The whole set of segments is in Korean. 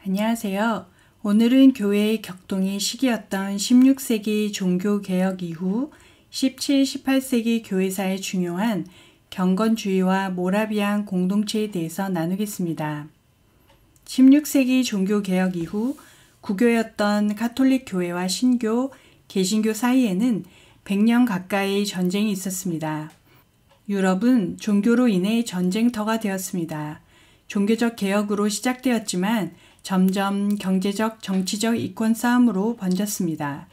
안녕하세요. 오늘은 교회의 격동의 시기였던 16세기 종교개혁 이후 17, 18세기 교회사의 중요한 경건주의와 모라비안 공동체에 대해서 나누겠습니다. 16세기 종교개혁 이후 구교였던 가톨릭 교회와 신교, 개신교 사이에는 100년 가까이 전쟁이 있었습니다. 유럽은 종교로 인해 전쟁터가 되었습니다. 종교적 개혁으로 시작되었지만 점점 경제적, 정치적 이권 싸움으로 번졌습니다.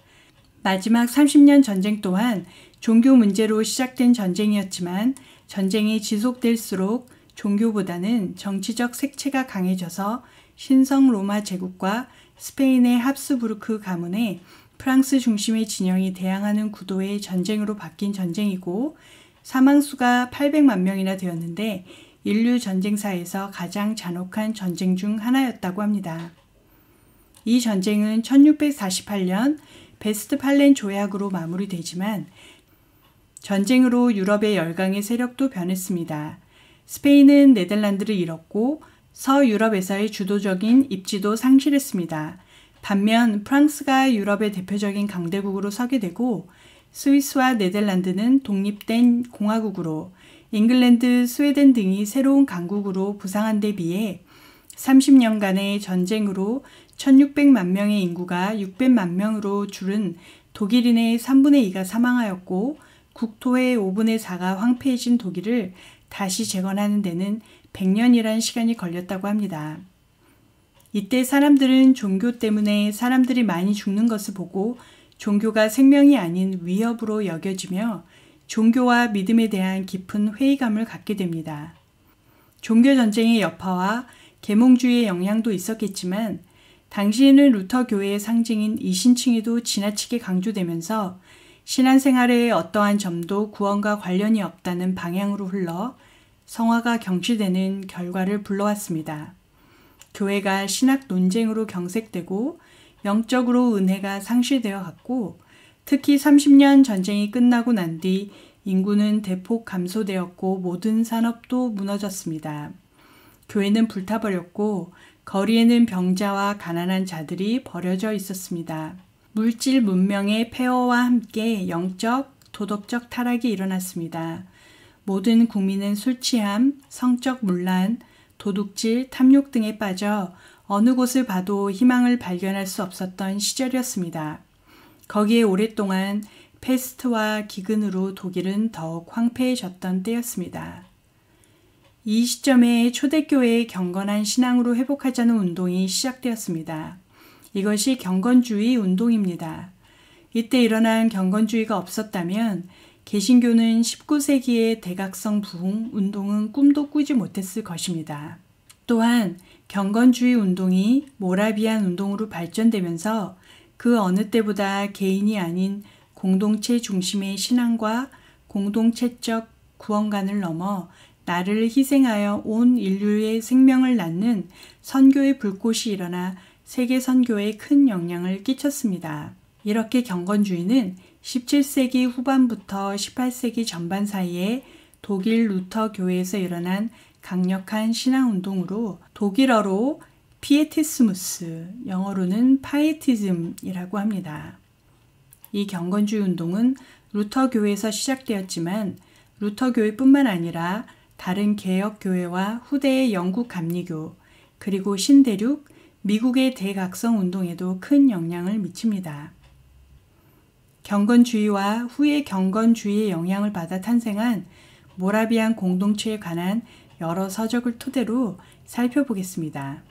마지막 30년 전쟁 또한 종교 문제로 시작된 전쟁이었지만 전쟁이 지속될수록 종교보다는 정치적 색채가 강해져서 신성 로마 제국과 스페인의 합스부르크 가문에 프랑스 중심의 진영이 대항하는 구도의 전쟁으로 바뀐 전쟁이고 사망수가 800만 명이나 되었는데 인류 전쟁사에서 가장 잔혹한 전쟁 중 하나였다고 합니다. 이 전쟁은 1648년 베스트팔렌 조약으로 마무리되지만 전쟁으로 유럽의 열강의 세력도 변했습니다. 스페인은 네덜란드를 잃었고 서유럽에서의 주도적인 입지도 상실했습니다. 반면 프랑스가 유럽의 대표적인 강대국으로 서게 되고 스위스와 네덜란드는 독립된 공화국으로 잉글랜드, 스웨덴 등이 새로운 강국으로 부상한 데 비해 30년간의 전쟁으로 1600만 명의 인구가 600만 명으로 줄은 독일인의 3분의 2가 사망하였고 국토의 5분의 4가 황폐해진 독일을 다시 재건하는 데는 100년이란 시간이 걸렸다고 합니다. 이때 사람들은 종교 때문에 사람들이 많이 죽는 것을 보고 종교가 생명이 아닌 위협으로 여겨지며 종교와 믿음에 대한 깊은 회의감을 갖게 됩니다. 종교전쟁의 여파와 계몽주의의 영향도 있었겠지만 당시에는 루터 교회의 상징인 이신칭의도 지나치게 강조되면서 신앙생활의 어떠한 점도 구원과 관련이 없다는 방향으로 흘러 성화가 경시되는 결과를 불러왔습니다. 교회가 신학 논쟁으로 경색되고 영적으로 은혜가 상실되어 갔고 특히 30년 전쟁이 끝나고 난 뒤 인구는 대폭 감소되었고 모든 산업도 무너졌습니다. 교회는 불타버렸고 거리에는 병자와 가난한 자들이 버려져 있었습니다. 물질 문명의 폐허와 함께 영적, 도덕적 타락이 일어났습니다. 모든 국민은 술 취함, 성적 문란, 도둑질, 탐욕 등에 빠져 어느 곳을 봐도 희망을 발견할 수 없었던 시절이었습니다. 거기에 오랫동안 패스트와 기근으로 독일은 더욱 황폐해졌던 때였습니다. 이 시점에 초대교회의 경건한 신앙으로 회복하자는 운동이 시작되었습니다. 이것이 경건주의 운동입니다. 이때 일어난 경건주의가 없었다면 개신교는 19세기의 대각성 부흥 운동은 꿈도 꾸지 못했을 것입니다. 또한 경건주의 운동이 모라비안 운동으로 발전되면서 그 어느 때보다 개인이 아닌 공동체 중심의 신앙과 공동체적 구원관을 넘어 나를 희생하여 온 인류의 생명을 낳는 선교의 불꽃이 일어나 세계 선교에 큰 영향을 끼쳤습니다. 이렇게 경건주의는 17세기 후반부터 18세기 전반 사이에 독일 루터 교회에서 일어난 강력한 신앙운동으로 독일어로 피에티스무스, 영어로는 파이티즘이라고 합니다. 이 경건주의 운동은 루터 교회에서 시작되었지만 루터 교회뿐만 아니라 다른 개혁교회와 후대의 영국 감리교, 그리고 신대륙, 미국의 대각성 운동에도 큰 영향을 미칩니다. 경건주의와 후의 경건주의의 영향을 받아 탄생한 모라비안 공동체에 관한 여러 서적을 토대로 살펴보겠습니다.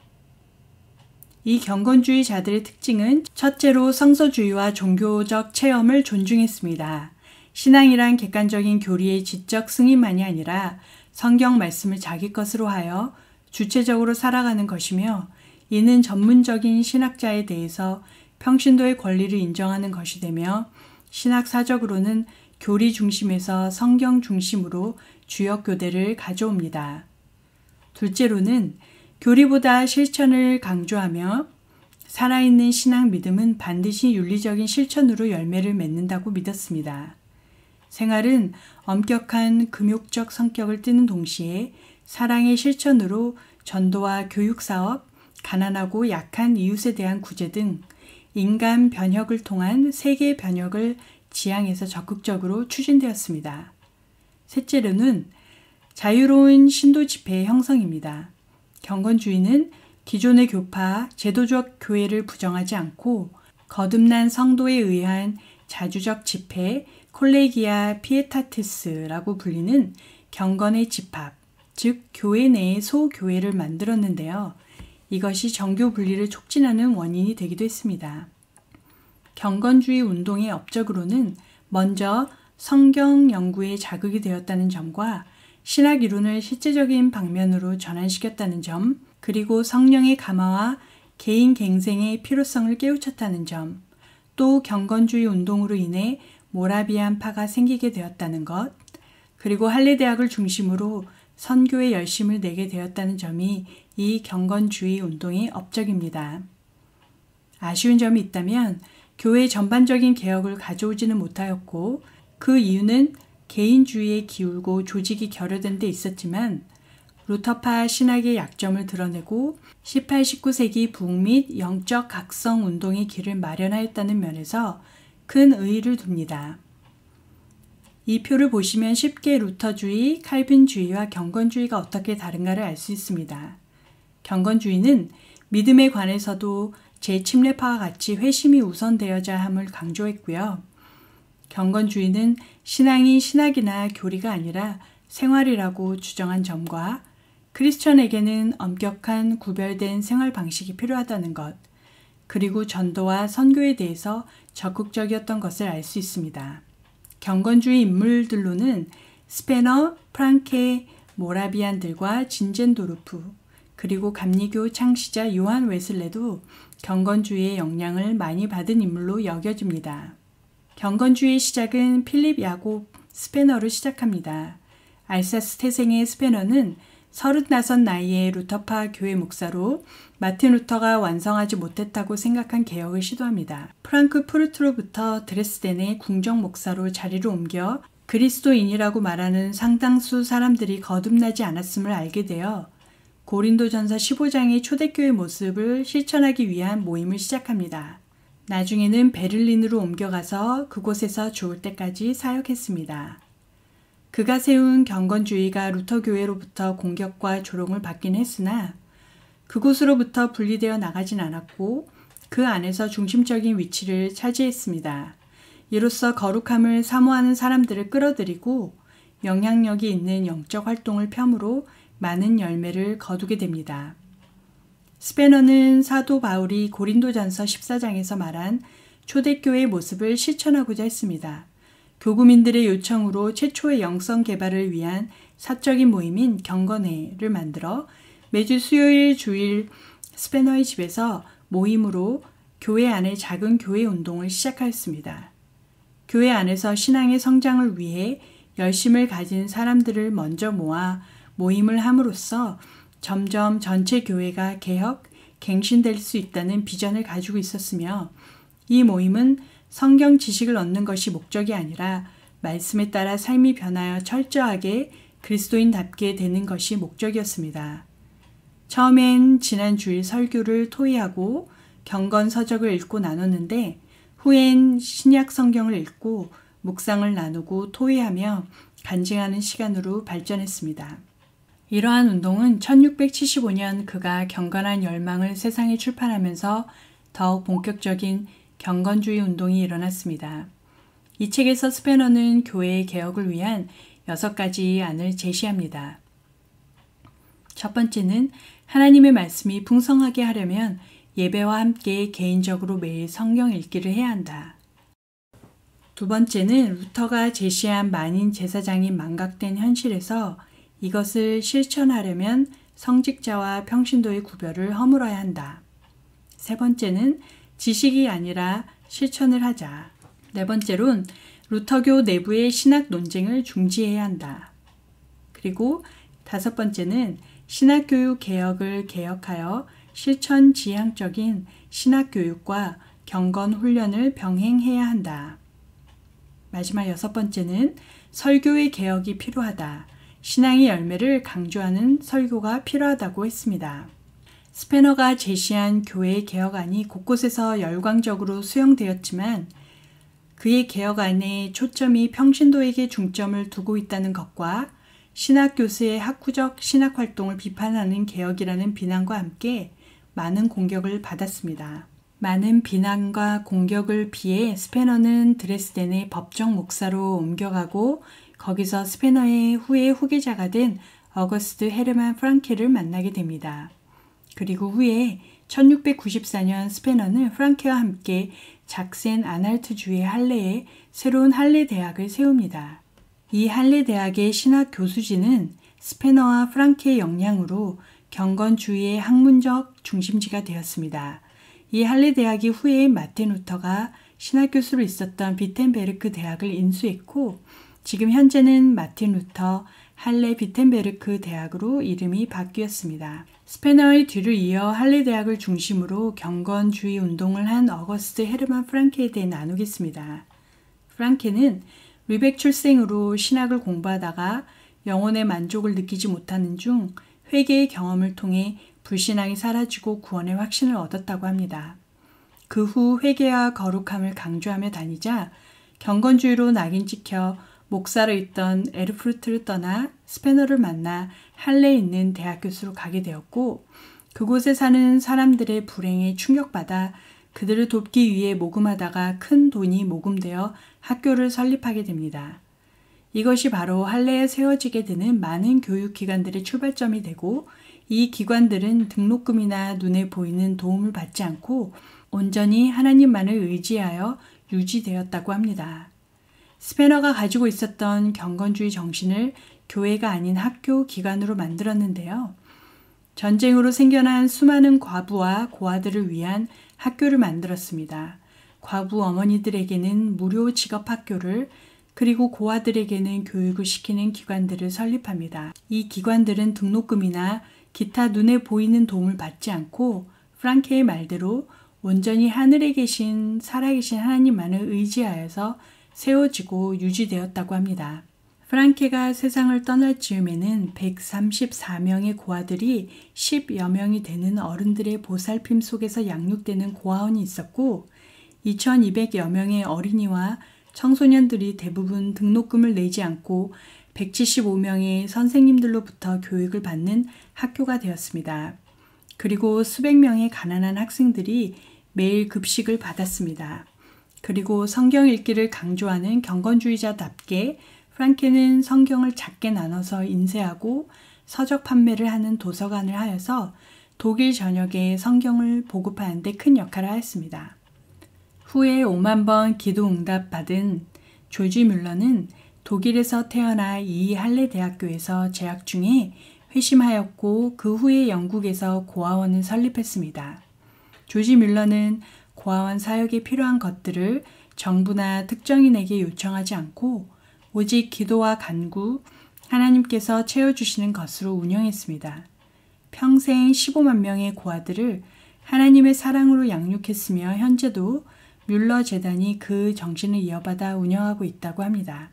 이 경건주의자들의 특징은 첫째로 성서주의와 종교적 체험을 존중했습니다. 신앙이란 객관적인 교리의 지적 승인만이 아니라 성경 말씀을 자기 것으로 하여 주체적으로 살아가는 것이며 이는 전문적인 신학자에 대해서 평신도의 권리를 인정하는 것이 되며 신학사적으로는 교리 중심에서 성경 중심으로 주역 교대를 가져옵니다. 둘째로는 교리보다 실천을 강조하며 살아있는 신앙 믿음은 반드시 윤리적인 실천으로 열매를 맺는다고 믿었습니다. 생활은 엄격한 금욕적 성격을 띠는 동시에 사랑의 실천으로 전도와 교육사업, 가난하고 약한 이웃에 대한 구제 등 인간 변혁을 통한 세계 변혁을 지향해서 적극적으로 추진되었습니다. 셋째로는 자유로운 신도 집회의 형성입니다. 경건주의는 기존의 교파, 제도적 교회를 부정하지 않고 거듭난 성도에 의한 자주적 집회, 콜레기아 피에타티스라고 불리는 경건의 집합, 즉 교회 내의 소교회를 만들었는데요. 이것이 정교 분리를 촉진하는 원인이 되기도 했습니다. 경건주의 운동의 업적으로는 먼저 성경 연구에 자극이 되었다는 점과 신학 이론을 실제적인 방면으로 전환시켰다는 점, 그리고 성령의 감화와 개인 갱생의 필요성을 깨우쳤다는 점, 또 경건주의 운동으로 인해 모라비안파가 생기게 되었다는 것, 그리고 할례대학을 중심으로 선교에 열심을 내게 되었다는 점이 이 경건주의 운동의 업적입니다. 아쉬운 점이 있다면 교회 전반적인 개혁을 가져오지는 못하였고 그 이유는 개인주의에 기울고 조직이 결여된 데 있었지만 루터파 신학의 약점을 드러내고 18, 19세기 북미 영적 각성 운동의 길을 마련하였다는 면에서 큰 의의를 둡니다. 이 표를 보시면 쉽게 루터주의, 칼빈주의와 경건주의가 어떻게 다른가를 알 수 있습니다. 경건주의는 믿음에 관해서도 재침례파와 같이 회심이 우선되어야 함을 강조했고요. 경건주의는 신앙이 신학이나 교리가 아니라 생활이라고 주장한 점과 크리스천에게는 엄격한 구별된 생활 방식이 필요하다는 것, 그리고 전도와 선교에 대해서 적극적이었던 것을 알 수 있습니다. 경건주의 인물들로는 스페너, 프랑케, 모라비안들과 진젠도르프, 그리고 감리교 창시자 요한 웨슬레도 경건주의의 영향을 많이 받은 인물로 여겨집니다. 경건주의의 시작은 필립 야곱 스페너로 시작합니다. 알사스 태생의 스페너는 35 나이에 루터파 교회 목사로 마틴 루터가 완성하지 못했다고 생각한 개혁을 시도합니다. 프랑크푸르트로부터 드레스덴의 궁정 목사로 자리를 옮겨 그리스도인이라고 말하는 상당수 사람들이 거듭나지 않았음을 알게 되어 고린도전서 15장의 초대교회 모습을 실천하기 위한 모임을 시작합니다. 나중에는 베를린으로 옮겨가서 그곳에서 죽을 때까지 사역했습니다. 그가 세운 경건주의가 루터교회로부터 공격과 조롱을 받긴 했으나 그곳으로부터 분리되어 나가진 않았고 그 안에서 중심적인 위치를 차지했습니다. 이로써 거룩함을 사모하는 사람들을 끌어들이고 영향력이 있는 영적 활동을 펴므로 많은 열매를 거두게 됩니다. 스페너는 사도 바울이 고린도전서 14장에서 말한 초대교회의 모습을 실천하고자 했습니다. 교구민들의 요청으로 최초의 영성 개발을 위한 사적인 모임인 경건회를 만들어 매주 수요일 주일 스페너의 집에서 모임으로 교회 안에 작은 교회 운동을 시작하였습니다. 교회 안에서 신앙의 성장을 위해 열심을 가진 사람들을 먼저 모아 모임을 함으로써 점점 전체 교회가 개혁, 갱신될 수 있다는 비전을 가지고 있었으며 이 모임은 성경 지식을 얻는 것이 목적이 아니라 말씀에 따라 삶이 변하여 철저하게 그리스도인답게 되는 것이 목적이었습니다. 처음엔 지난 주일 설교를 토의하고 경건 서적을 읽고 나눴는데 후엔 신약 성경을 읽고 묵상을 나누고 토의하며 간증하는 시간으로 발전했습니다. 이러한 운동은 1675년 그가 경건한 열망을 세상에 출판하면서 더욱 본격적인 경건주의 운동이 일어났습니다. 이 책에서 스페너는 교회의 개혁을 위한 6가지 안을 제시합니다. 첫 번째는 하나님의 말씀이 풍성하게 하려면 예배와 함께 개인적으로 매일 성경 읽기를 해야 한다. 두 번째는 루터가 제시한 만인 제사장이 망각된 현실에서 이것을 실천하려면 성직자와 평신도의 구별을 허물어야 한다. 세 번째는 지식이 아니라 실천을 하자. 네 번째론 루터교 내부의 신학 논쟁을 중지해야 한다. 그리고 다섯 번째는 신학교육 개혁을 개혁하여 실천 지향적인 신학교육과 경건 훈련을 병행해야 한다. 마지막 6번째는 설교의 개혁이 필요하다. 신앙의 열매를 강조하는 설교가 필요하다고 했습니다. 스페너가 제시한 교회 개혁안이 곳곳에서 열광적으로 수용되었지만 그의 개혁안의 초점이 평신도에게 중점을 두고 있다는 것과 신학교수의 학구적 신학활동을 비판하는 개혁이라는 비난과 함께 많은 공격을 받았습니다. 많은 비난과 공격을 피해 스페너는 드레스덴의 법정 목사로 옮겨가고 거기서 스페너의 후계자가 된 어거스트 헤르만 프랑케를 만나게 됩니다. 그리고 후에 1694년 스페너는 프랑케와 함께 작센 아날트주의 할레에 새로운 할레 대학을 세웁니다. 이 할레 대학의 신학 교수진은 스페너와 프랑케의 영향으로 경건주의의 학문적 중심지가 되었습니다. 이 할레 대학이 후에 마틴 루터가 신학 교수로 있었던 비텐베르크 대학을 인수했고 지금 현재는 마틴 루터 할레 비텐베르크 대학으로 이름이 바뀌었습니다. 스페너의 뒤를 이어 할레 대학을 중심으로 경건주의 운동을 한 어거스트 헤르만 프랑케에 대해 나누겠습니다. 프랑케는 르벡 출생으로 신학을 공부하다가 영혼의 만족을 느끼지 못하는 중 회개의 경험을 통해 불신앙이 사라지고 구원의 확신을 얻었다고 합니다. 그 후 회개와 거룩함을 강조하며 다니자 경건주의로 낙인 찍혀 목사로 있던 에르푸르트를 떠나 스페너를 만나 할레에 있는 대학 교수로 가게 되었고 그곳에 사는 사람들의 불행에 충격받아 그들을 돕기 위해 모금하다가 큰 돈이 모금되어 학교를 설립하게 됩니다. 이것이 바로 할레에 세워지게 되는 많은 교육기관들의 출발점이 되고 이 기관들은 등록금이나 눈에 보이는 도움을 받지 않고 온전히 하나님만을 의지하여 유지되었다고 합니다. 스페너가 가지고 있었던 경건주의 정신을 교회가 아닌 학교 기관으로 만들었는데요. 전쟁으로 생겨난 수많은 과부와 고아들을 위한 학교를 만들었습니다. 과부 어머니들에게는 무료 직업학교를 그리고 고아들에게는 교육을 시키는 기관들을 설립합니다. 이 기관들은 등록금이나 기타 눈에 보이는 도움을 받지 않고 프랑케의 말대로 온전히 하늘에 계신 살아계신 하나님만을 의지하여서 세워지고 유지되었다고 합니다. 프랑케가 세상을 떠날 즈음에는 134명의 고아들이 10여 명이 되는 어른들의 보살핌 속에서 양육되는 고아원이 있었고 2200여 명의 어린이와 청소년들이 대부분 등록금을 내지 않고 175명의 선생님들로부터 교육을 받는 학교가 되었습니다. 그리고 수백 명의 가난한 학생들이 매일 급식을 받았습니다. 그리고 성경 읽기를 강조하는 경건주의자답게 프랑케는 성경을 작게 나눠서 인쇄하고 서적 판매를 하는 도서관을 하여서 독일 전역에 성경을 보급하는 데 큰 역할을 하였습니다. 후에 5만 번 기도 응답 받은 조지 뮬러는 독일에서 태어나 이 할레 대학교에서 재학 중에 회심하였고 그 후에 영국에서 고아원을 설립했습니다. 조지 뮬러는 고아원 사역에 필요한 것들을 정부나 특정인에게 요청하지 않고 오직 기도와 간구, 하나님께서 채워주시는 것으로 운영했습니다. 평생 15만 명의 고아들을 하나님의 사랑으로 양육했으며 현재도 뮬러 재단이 그 정신을 이어받아 운영하고 있다고 합니다.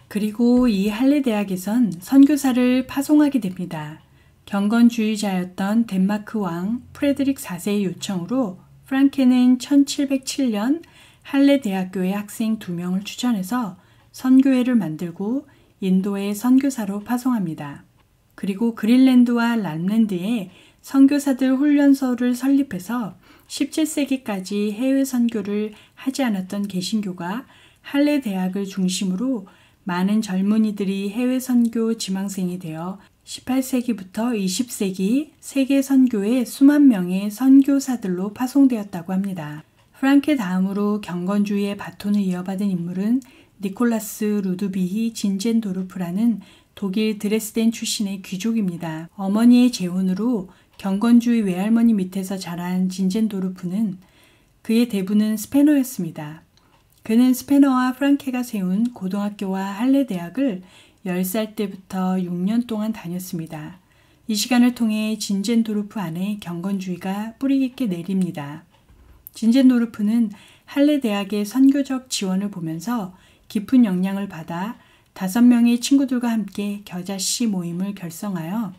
그리고 이 할레 대학에선 선교사를 파송하게 됩니다. 경건주의자였던 덴마크 왕 프레드릭 4세의 요청으로 프랑케는 1707년 할레 대학교의 학생 2명을 추천해서 선교회를 만들고 인도에 선교사로 파송합니다. 그리고 그린랜드와 랍랜드에 선교사들 훈련소를 설립해서 17세기까지 해외 선교를 하지 않았던 개신교가 할레 대학을 중심으로 많은 젊은이들이 해외 선교 지망생이 되어 18세기부터 20세기 세계 선교에 수만 명의 선교사들로 파송되었다고 합니다. 프랑케 다음으로 경건주의의 바톤을 이어받은 인물은 니콜라스 루드비히 진젠도르프라는 독일 드레스덴 출신의 귀족입니다. 어머니의 재혼으로 경건주의 외할머니 밑에서 자란 진젠도르프는 그의 대부는 스페너였습니다. 그는 스페너와 프랑케가 세운 고등학교와 할레 대학을 10살 때부터 6년 동안 다녔습니다. 이 시간을 통해 진젠도르프 안에 경건주의가 뿌리 깊게 내립니다. 진젠도르프는 할레 대학의 선교적 지원을 보면서 깊은 영향을 받아 5명의 친구들과 함께 겨자씨 모임을 결성하여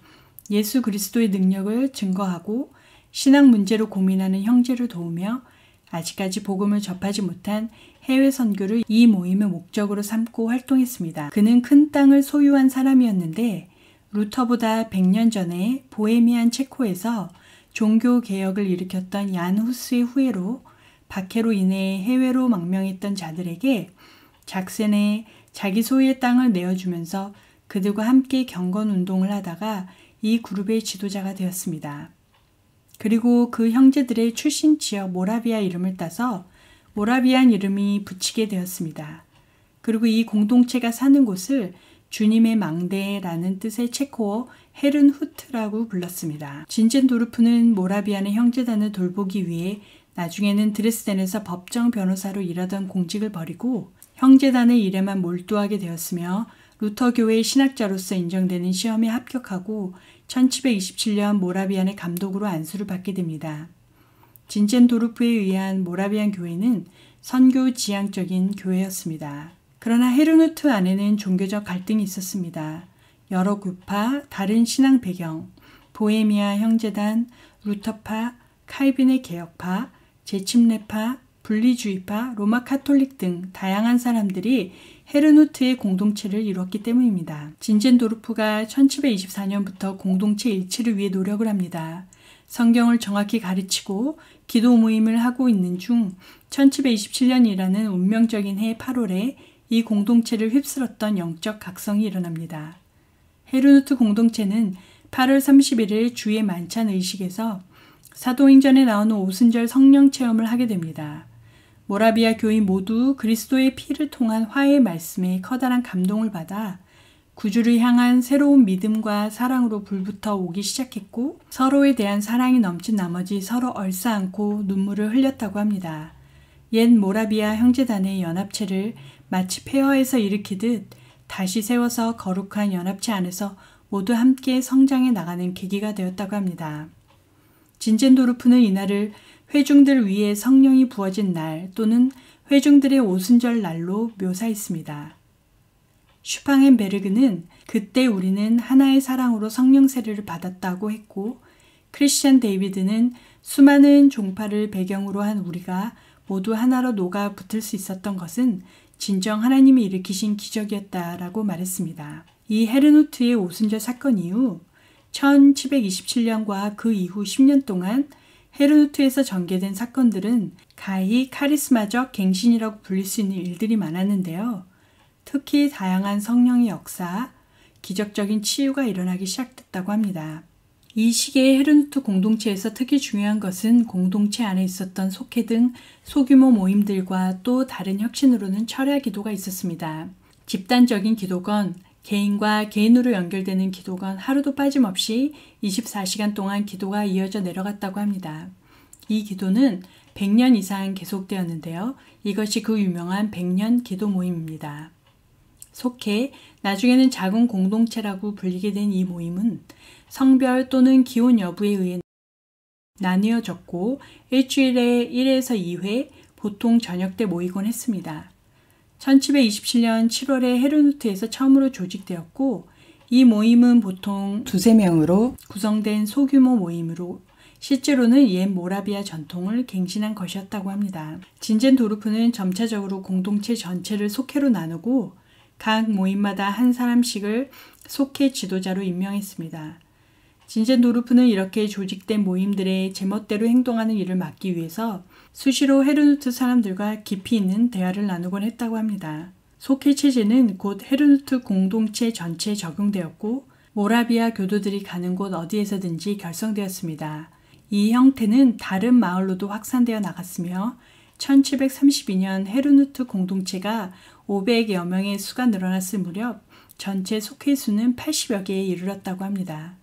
예수 그리스도의 능력을 증거하고 신앙 문제로 고민하는 형제를 도우며 아직까지 복음을 접하지 못한 해외 선교를 이 모임의 목적으로 삼고 활동했습니다. 그는 큰 땅을 소유한 사람이었는데 루터보다 100년 전에 보헤미안 체코에서 종교 개혁을 일으켰던 얀 후스의 후예로 박해로 인해 해외로 망명했던 자들에게 작센에 자기 소유의 땅을 내어주면서 그들과 함께 경건 운동을 하다가 이 그룹의 지도자가 되었습니다. 그리고 그 형제들의 출신 지역 모라비아 이름을 따서 모라비안 이름이 붙이게 되었습니다. 그리고 이 공동체가 사는 곳을 주님의 망대라는 뜻의 체코어 헤른후트라고 불렀습니다. 진젠도르프는 모라비안의 형제단을 돌보기 위해 나중에는 드레스덴에서 법정 변호사로 일하던 공직을 버리고 형제단의 일에만 몰두하게 되었으며 루터 교회의 신학자로서 인정되는 시험에 합격하고 1727년 모라비안의 감독으로 안수를 받게 됩니다. 진젠도르프에 의한 모라비안 교회는 선교 지향적인 교회였습니다. 그러나 헤르누트 안에는 종교적 갈등이 있었습니다. 여러 교파, 다른 신앙 배경, 보헤미아 형제단, 루터파, 칼빈의 개혁파, 재침례파, 분리주의파, 로마 카톨릭 등 다양한 사람들이 헤르누트의 공동체를 이뤘기 때문입니다. 진젠도르프가 1724년부터 공동체 일치를 위해 노력을 합니다. 성경을 정확히 가르치고 기도 모임을 하고 있는 중 1727년이라는 운명적인 해 8월에 이 공동체를 휩쓸었던 영적 각성이 일어납니다. 헤르누트 공동체는 8월 31일 주의 만찬 의식에서 사도행전에 나오는 오순절 성령 체험을 하게 됩니다. 모라비아 교인 모두 그리스도의 피를 통한 화해의 말씀에 커다란 감동을 받아 구주를 향한 새로운 믿음과 사랑으로 불붙어 오기 시작했고 서로에 대한 사랑이 넘친 나머지 서로 얼싸안고 눈물을 흘렸다고 합니다. 옛 모라비아 형제단의 연합체를 마치 폐허에서 일으키듯 다시 세워서 거룩한 연합체 안에서 모두 함께 성장해 나가는 계기가 되었다고 합니다. 진젠도르프는 이날을 회중들 위에 성령이 부어진 날 또는 회중들의 오순절 날로 묘사했습니다. 슈팡앤베르그는 그때 우리는 하나의 사랑으로 성령 세례를 받았다고 했고 크리스찬 데이비드는 수많은 종파를 배경으로 한 우리가 모두 하나로 녹아 붙을 수 있었던 것은 진정 하나님이 일으키신 기적이었다라고 말했습니다. 이 헤르누트의 오순절 사건 이후 1727년과 그 이후 10년 동안 헤르누트에서 전개된 사건들은 가히 카리스마적 갱신이라고 불릴 수 있는 일들이 많았는데요. 특히 다양한 성령의 역사, 기적적인 치유가 일어나기 시작됐다고 합니다. 이 시기의 헤르누트 공동체에서 특히 중요한 것은 공동체 안에 있었던 속회 등 소규모 모임들과 또 다른 혁신으로는 철야 기도가 있었습니다. 집단적인 기도건, 개인과 개인으로 연결되는 기도건 하루도 빠짐없이 24시간 동안 기도가 이어져 내려갔다고 합니다. 이 기도는 100년 이상 계속되었는데요. 이것이 그 유명한 100년 기도 모임입니다. 속해 나중에는 작은 공동체라고 불리게 된 이 모임은 성별 또는 기혼 여부에 의해 나뉘어졌고 일주일에 1회에서 2회 보통 저녁 때 모이곤 했습니다. 1727년 7월에 헤르누트에서 처음으로 조직되었고 이 모임은 보통 2~3명으로 구성된 소규모 모임으로 실제로는 옛 모라비아 전통을 갱신한 것이었다고 합니다. 진젠도르프는 점차적으로 공동체 전체를 속회로 나누고 각 모임마다 한 사람씩을 속회 지도자로 임명했습니다. 진젠도르프는 이렇게 조직된 모임들의 제멋대로 행동하는 일을 막기 위해서 수시로 헤르누트 사람들과 깊이 있는 대화를 나누곤 했다고 합니다. 속회 체제는 곧 헤르누트 공동체 전체에 적용되었고 모라비아 교도들이 가는 곳 어디에서든지 결성되었습니다. 이 형태는 다른 마을로도 확산되어 나갔으며 1732년 헤르누트 공동체가 500여 명의 수가 늘어났을 무렵 전체 속회 수는 80여 개에 이르렀다고 합니다.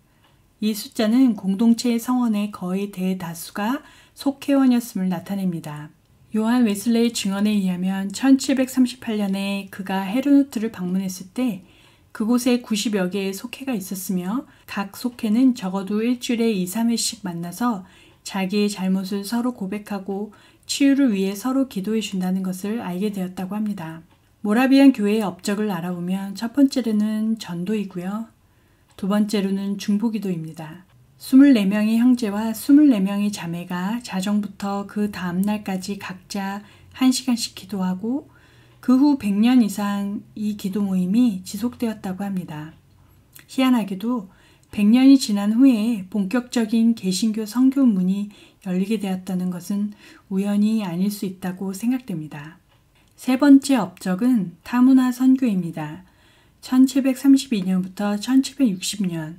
이 숫자는 공동체의 성원의 거의 대다수가 속회원이었음을 나타냅니다. 요한 웨슬레의 증언에 의하면 1738년에 그가 헤르누트를 방문했을 때 그곳에 90여 개의 속회가 있었으며 각 속회는 적어도 일주일에 2~3회씩 만나서 자기의 잘못을 서로 고백하고 치유를 위해 서로 기도해 준다는 것을 알게 되었다고 합니다. 모라비안 교회의 업적을 알아보면 첫 번째로는 전도이고요. 두 번째로는 중보기도입니다. 24명의 형제와 24명의 자매가 자정부터 그 다음날까지 각자 1시간씩 기도하고 그 후 100년 이상 이 기도 모임이 지속되었다고 합니다. 희한하게도 100년이 지난 후에 본격적인 개신교 선교 문이 열리게 되었다는 것은 우연이 아닐 수 있다고 생각됩니다. 세 번째 업적은 타문화 선교입니다. 1732년부터 1760년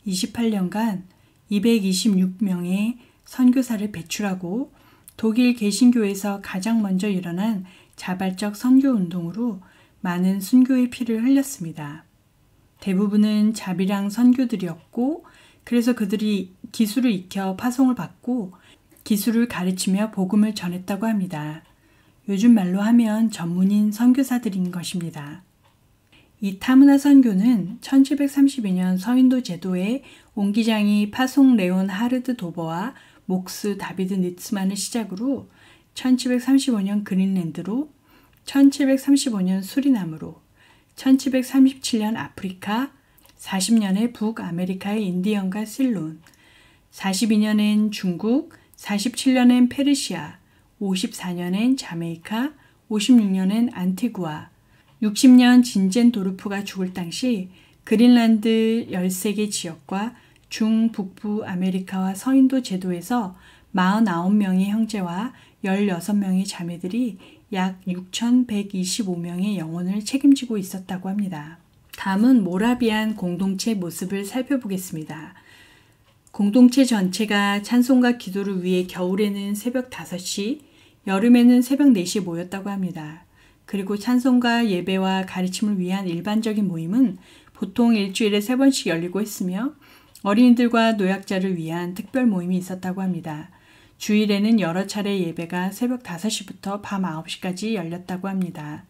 28년간 226명의 선교사를 배출하고 독일 개신교에서 가장 먼저 일어난 자발적 선교 운동으로 많은 순교의 피를 흘렸습니다. 대부분은 자비랑 선교들이었고 그래서 그들이 기술을 익혀 파송을 받고 기술을 가르치며 복음을 전했다고 합니다. 요즘 말로 하면 전문인 선교사들인 것입니다. 이 타문화 선교는 1732년 서인도 제도의 옹기장이 파송 레온 하르드 도버와 목스 다비드 니츠만을 시작으로 1735년 그린랜드로 1735년 수리남으로 1737년 아프리카, 40년에 북아메리카의 인디언과 실론, 42년엔 중국, 47년엔 페르시아, 54년엔 자메이카, 56년엔 안티구아, 60년 진젠도르프가 죽을 당시 그린란드 13개 지역과 중북부 아메리카와 서인도 제도에서 49명의 형제와 16명의 자매들이 약 6,125명의 영혼을 책임지고 있었다고 합니다. 다음은 모라비안 공동체 모습을 살펴보겠습니다. 공동체 전체가 찬송과 기도를 위해 겨울에는 새벽 5시, 여름에는 새벽 4시에 모였다고 합니다. 그리고 찬송가 예배와 가르침을 위한 일반적인 모임은 보통 일주일에 3번씩 열리고 했으며 어린이들과 노약자를 위한 특별 모임이 있었다고 합니다. 주일에는 여러 차례 예배가 새벽 5시부터 밤 9시까지 열렸다고 합니다.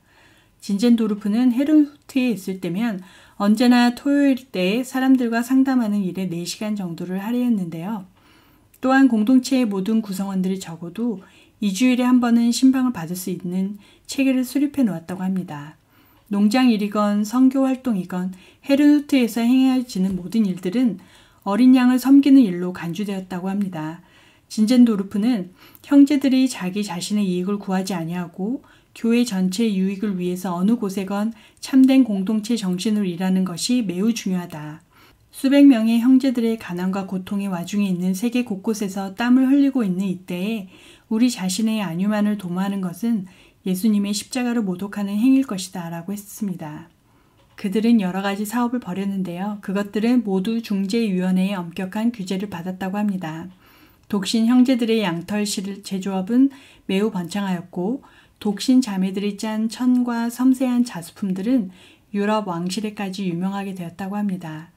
진젠도르프는 헤르후트에 있을 때면 언제나 토요일 때 사람들과 상담하는 일에 4시간 정도를 할애했는데요. 또한 공동체의 모든 구성원들이 적어도 2주일에 한 번은 신방을 받을 수 있는 체계를 수립해 놓았다고 합니다. 농장 일이건 선교 활동이건 헤르후트에서 행해지는 모든 일들은 어린 양을 섬기는 일로 간주되었다고 합니다. 진젠도르프는 형제들이 자기 자신의 이익을 구하지 아니하고 교회 전체의 유익을 위해서 어느 곳에건 참된 공동체 정신으로 일하는 것이 매우 중요하다. 수백 명의 형제들의 가난과 고통의 와중에 있는 세계 곳곳에서 땀을 흘리고 있는 이때에 우리 자신의 안위만을 도모하는 것은 예수님의 십자가를 모독하는 행위일 것이다 라고 했습니다. 그들은 여러 가지 사업을 벌였는데요. 그것들은 모두 중재위원회의 엄격한 규제를 받았다고 합니다. 독신 형제들의 양털실 제조업은 매우 번창하였고 독신 자매들이 짠 천과 섬세한 자수품들은 유럽 왕실에까지 유명하게 되었다고 합니다.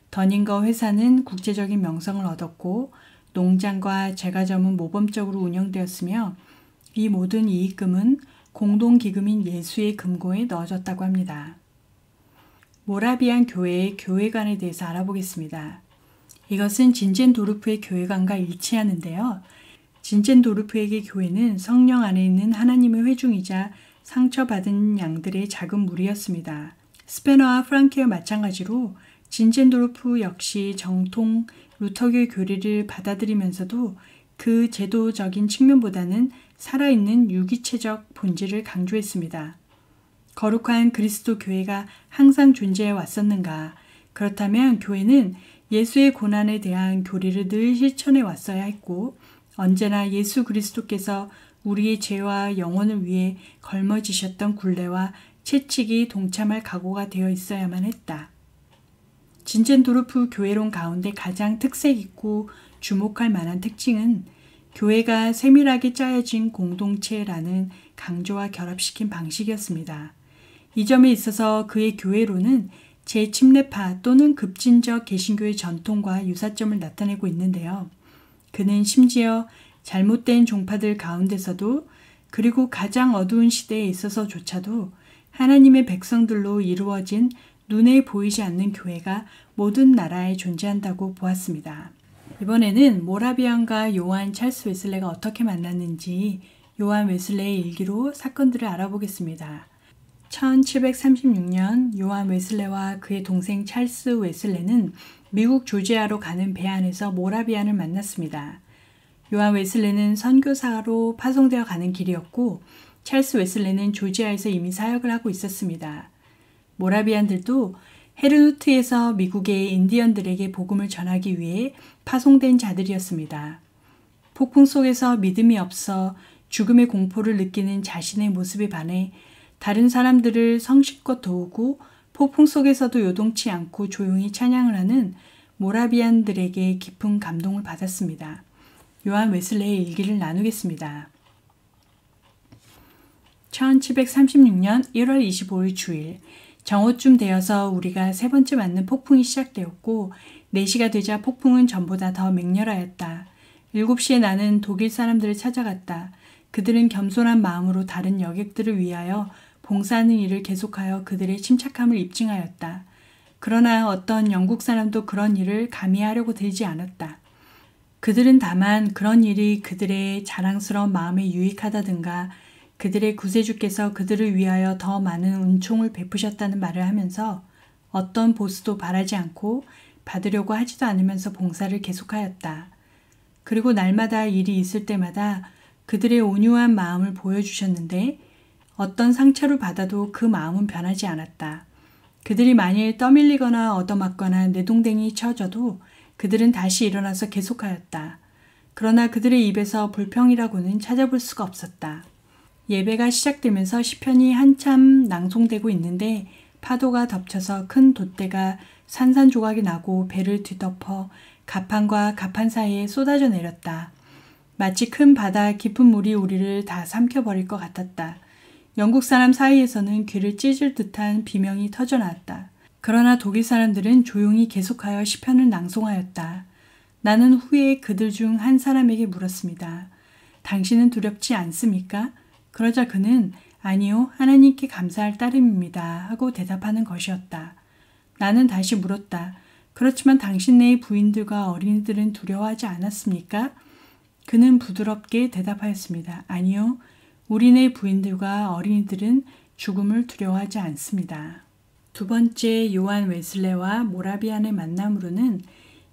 더닝거 회사는 국제적인 명성을 얻었고 농장과 제과점은 모범적으로 운영되었으며 이 모든 이익금은 공동기금인 예수의 금고에 넣어졌다고 합니다. 모라비안 교회의 교회관에 대해서 알아보겠습니다. 이것은 진젠도르프의 교회관과 일치하는데요. 진젠도르프에게 교회는 성령 안에 있는 하나님의 회중이자 상처받은 양들의 작은 무리였습니다. 스페너와 프랑케와 마찬가지로 진젠도르프 역시 정통 루터교의 교리를 받아들이면서도 그 제도적인 측면보다는 살아있는 유기체적 본질을 강조했습니다. 거룩한 그리스도 교회가 항상 존재해 왔었는가? 그렇다면 교회는 예수의 고난에 대한 교리를 늘 실천해 왔어야 했고 언제나 예수 그리스도께서 우리의 죄와 영혼을 위해 걸머지셨던 굴레와 채찍이 동참할 각오가 되어 있어야만 했다. 진젠도르프 교회론 가운데 가장 특색 있고 주목할 만한 특징은 교회가 세밀하게 짜여진 공동체라는 강조와 결합시킨 방식이었습니다. 이 점에 있어서 그의 교회론은 재침례파 또는 급진적 개신교의 전통과 유사점을 나타내고 있는데요. 그는 심지어 잘못된 종파들 가운데서도 그리고 가장 어두운 시대에 있어서조차도 하나님의 백성들로 이루어진 눈에 보이지 않는 교회가 모든 나라에 존재한다고 보았습니다. 이번에는 모라비안과 요한 찰스 웨슬레가 어떻게 만났는지 요한 웨슬레의 일기로 사건들을 알아보겠습니다. 1736년 요한 웨슬레와 그의 동생 찰스 웨슬레는 미국 조지아로 가는 배 안에서 모라비안을 만났습니다. 요한 웨슬레는 선교사로 파송되어 가는 길이었고 찰스 웨슬레는 조지아에서 이미 사역을 하고 있었습니다. 모라비안들도 헤르누트에서 미국의 인디언들에게 복음을 전하기 위해 파송된 자들이었습니다. 폭풍 속에서 믿음이 없어 죽음의 공포를 느끼는 자신의 모습에 반해 다른 사람들을 성실껏 도우고 폭풍 속에서도 요동치 않고 조용히 찬양을 하는 모라비안들에게 깊은 감동을 받았습니다. 요한 웨슬레의 일기를 나누겠습니다. 1736년 1월 25일 주일 정오쯤 되어서 우리가 세 번째 맞는 폭풍이 시작되었고 4시가 되자 폭풍은 전보다 더 맹렬하였다. 7시에 나는 독일 사람들을 찾아갔다. 그들은 겸손한 마음으로 다른 여객들을 위하여 봉사하는 일을 계속하여 그들의 침착함을 입증하였다. 그러나 어떤 영국 사람도 그런 일을 감히 하려고 들지 않았다. 그들은 다만 그런 일이 그들의 자랑스러운 마음에 유익하다든가 그들의 구세주께서 그들을 위하여 더 많은 은총을 베푸셨다는 말을 하면서 어떤 보수도 바라지 않고 받으려고 하지도 않으면서 봉사를 계속하였다. 그리고 날마다 일이 있을 때마다 그들의 온유한 마음을 보여주셨는데 어떤 상처를 받아도 그 마음은 변하지 않았다. 그들이 만일 떠밀리거나 얻어맞거나 내동댕이 쳐져도 그들은 다시 일어나서 계속하였다. 그러나 그들의 입에서 불평이라고는 찾아볼 수가 없었다. 예배가 시작되면서 시편이 한참 낭송되고 있는데 파도가 덮쳐서 큰 돛대가 산산조각이 나고 배를 뒤덮어 갑판과 갑판 사이에 쏟아져 내렸다. 마치 큰 바다 깊은 물이 우리를 다 삼켜버릴 것 같았다. 영국 사람 사이에서는 귀를 찢을 듯한 비명이 터져나왔다. 그러나 독일 사람들은 조용히 계속하여 시편을 낭송하였다. 나는 후에 그들 중 한 사람에게 물었습니다. 당신은 두렵지 않습니까? 그러자 그는 아니요, 하나님께 감사할 따름입니다 하고 대답하는 것이었다. 나는 다시 물었다. 그렇지만 당신네의 부인들과 어린이들은 두려워하지 않았습니까? 그는 부드럽게 대답하였습니다. 아니요, 우리네 부인들과 어린이들은 죽음을 두려워하지 않습니다. 두 번째 요한 웨슬레와 모라비안의 만남으로는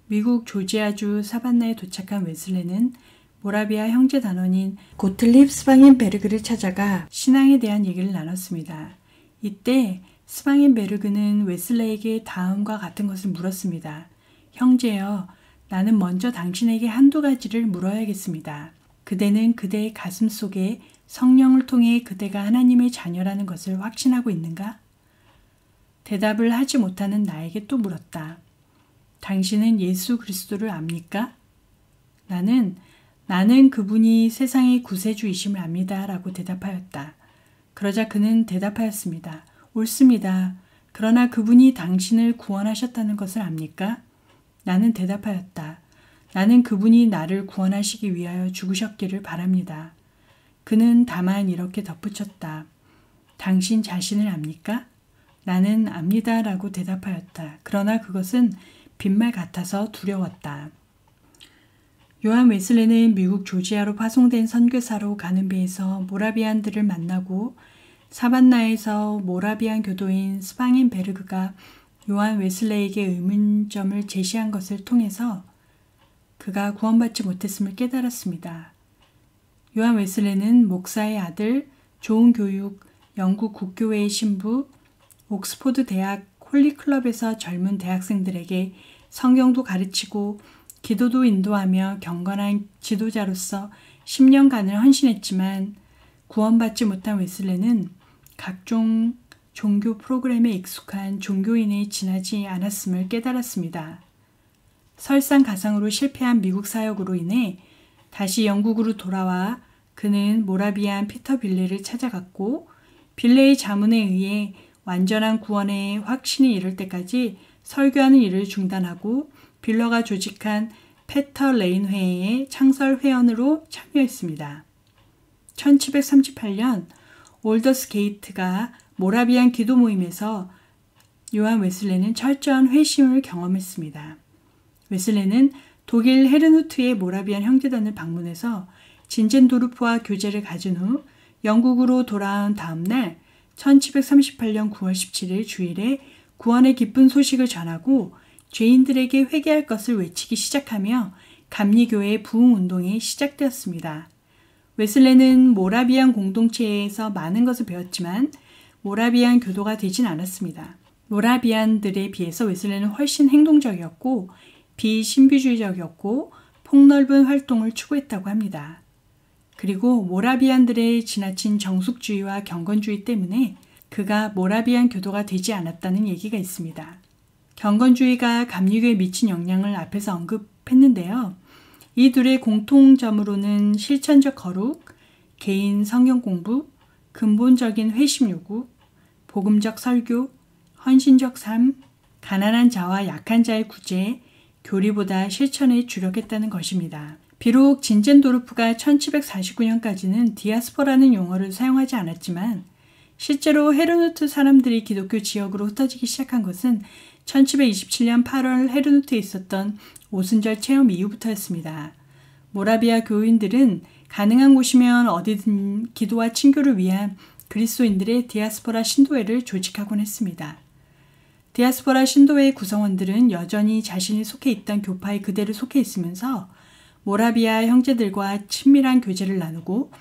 미국 조지아주 사반나에 도착한 웨슬레는 모라비아 형제 단원인 고틀립 스방헨베르그를 찾아가 신앙에 대한 얘기를 나눴습니다. 이때 스방헨베르그는 웨슬레에게 다음과 같은 것을 물었습니다. 형제여, 나는 먼저 당신에게 한두 가지를 물어야겠습니다. 그대는 그대의 가슴 속에 성령을 통해 그대가 하나님의 자녀라는 것을 확신하고 있는가? 대답을 하지 못하는 나에게 또 물었다. 당신은 예수 그리스도를 압니까? 나는 그분이 세상의 구세주이심을 압니다 라고 대답하였다. 그러자 그는 대답하였습니다. 옳습니다. 그러나 그분이 당신을 구원하셨다는 것을 압니까? 나는 대답하였다. 나는 그분이 나를 구원하시기 위하여 죽으셨기를 바랍니다. 그는 다만 이렇게 덧붙였다. 당신 자신을 압니까? 나는 압니다 라고 대답하였다. 그러나 그것은 빈말 같아서 두려웠다. 요한 웨슬레는 미국 조지아로 파송된 선교사로 가는 배에서 모라비안들을 만나고 사반나에서 모라비안 교도인 스방헨베르그가 요한 웨슬레에게 의문점을 제시한 것을 통해서 그가 구원받지 못했음을 깨달았습니다. 요한 웨슬레는 목사의 아들, 좋은 교육, 영국 국교회의 신부, 옥스포드 대학 홀리클럽에서 젊은 대학생들에게 성경도 가르치고 기도도 인도하며 경건한 지도자로서 10년간을 헌신했지만 구원받지 못한 웨슬레는 각종 종교 프로그램에 익숙한 종교인에 지나지 않았음을 깨달았습니다. 설상가상으로 실패한 미국 사역으로 인해 다시 영국으로 돌아와 그는 모라비안 피터 빌레를 찾아갔고 빌레의 자문에 의해 완전한 구원의 확신이 이를 때까지 설교하는 일을 중단하고 빌러가 조직한 페터 레인 회의의 창설 회원으로 참여했습니다. 1738년 올더스 게이트가 모라비안 기도 모임에서 요한 웨슬레는 철저한 회심을 경험했습니다. 웨슬레는 독일 헤르누트의 모라비안 형제단을 방문해서 진젠도르프와 교제를 가진 후 영국으로 돌아온 다음 날 1738년 9월 17일 주일에 구원의 기쁜 소식을 전하고 죄인들에게 회개할 것을 외치기 시작하며 감리교의 부흥운동이 시작되었습니다. 웨슬레는 모라비안 공동체에서 많은 것을 배웠지만 모라비안 교도가 되진 않았습니다. 모라비안들에 비해서 웨슬레는 훨씬 행동적이었고 비신비주의적이었고 폭넓은 활동을 추구했다고 합니다. 그리고 모라비안들의 지나친 정숙주의와 경건주의 때문에 그가 모라비안 교도가 되지 않았다는 얘기가 있습니다. 경건주의가 감리교에 미친 영향을 앞에서 언급했는데요. 이 둘의 공통점으로는 실천적 거룩, 개인 성경 공부, 근본적인 회심 요구, 복음적 설교, 헌신적 삶, 가난한 자와 약한 자의 구제, 교리보다 실천에 주력했다는 것입니다. 비록 진젠도르프가 1749년까지는 디아스포라는 용어를 사용하지 않았지만 실제로 헤르누트 사람들이 기독교 지역으로 흩어지기 시작한 것은 1727년 8월 헤르누트에 있었던 오순절 체험 이후부터였습니다. 모라비아 교인들은 가능한 곳이면 어디든 기도와 친교를 위한 그리스도인들의 디아스포라 신도회를 조직하곤 했습니다. 디아스포라 신도회의 구성원들은 여전히 자신이 속해 있던 교파에 그대로 속해 있으면서 모라비아 형제들과 친밀한 교제를 나누고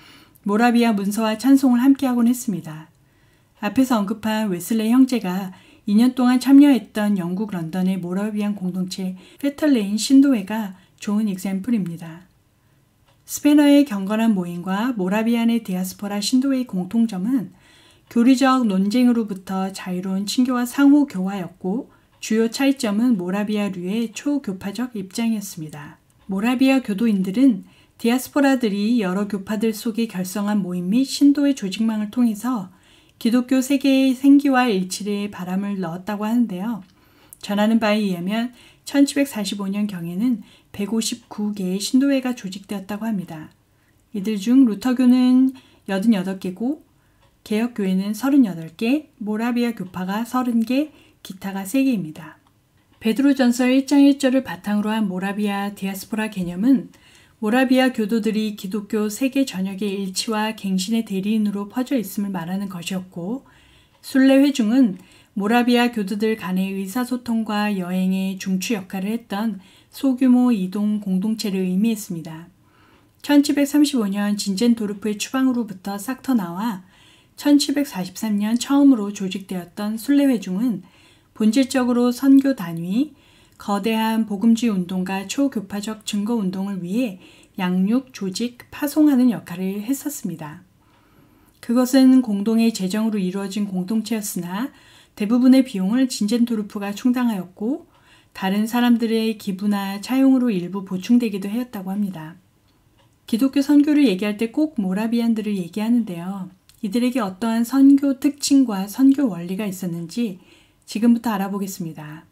모라비아 문서와 찬송을 함께하곤 했습니다. 앞에서 언급한 웨슬레 형제가 2년 동안 참여했던 영국 런던의 모라비안 공동체 페털레인 신도회가 좋은 example입니다. 스페너의 경건한 모임과 모라비안의 디아스포라 신도회의 공통점은 교리적 논쟁으로부터 자유로운 친교와 상호 교화였고 주요 차이점은 모라비아류의 초교파적 입장이었습니다. 모라비아 교도인들은 디아스포라들이 여러 교파들 속에 결성한 모임 및 신도의 조직망을 통해서 기독교 세계의 생기와 일치를 바람을 넣었다고 하는데요. 전하는 바에 의하면 1745년경에는 159개의 신도회가 조직되었다고 합니다. 이들 중 루터교는 88개고 개혁교회는 38개, 모라비아 교파가 30개, 기타가 3개입니다. 베드로전서 1장 1절을 바탕으로 한 모라비아 디아스포라 개념은 모라비아 교도들이 기독교 세계 전역의 일치와 갱신의 대리인으로 퍼져 있음을 말하는 것이었고 순례 회중은 모라비아 교도들 간의 의사소통과 여행의 중추 역할을 했던 소규모 이동 공동체를 의미했습니다. 1735년 진젠도르프의 추방으로부터 싹 터나와 1743년 처음으로 조직되었던 순례회중은 본질적으로 선교 단위, 거대한 복음주의 운동과 초교파적 증거 운동을 위해 양육, 조직, 파송하는 역할을 했었습니다. 그것은 공동의 재정으로 이루어진 공동체였으나 대부분의 비용을 진젠도르프가 충당하였고 다른 사람들의 기부나 차용으로 일부 보충되기도 하였다고 합니다. 기독교 선교를 얘기할 때 꼭 모라비안들을 얘기하는데요. 이들에게 어떠한 선교 특징과 선교 원리가 있었는지 지금부터 알아보겠습니다.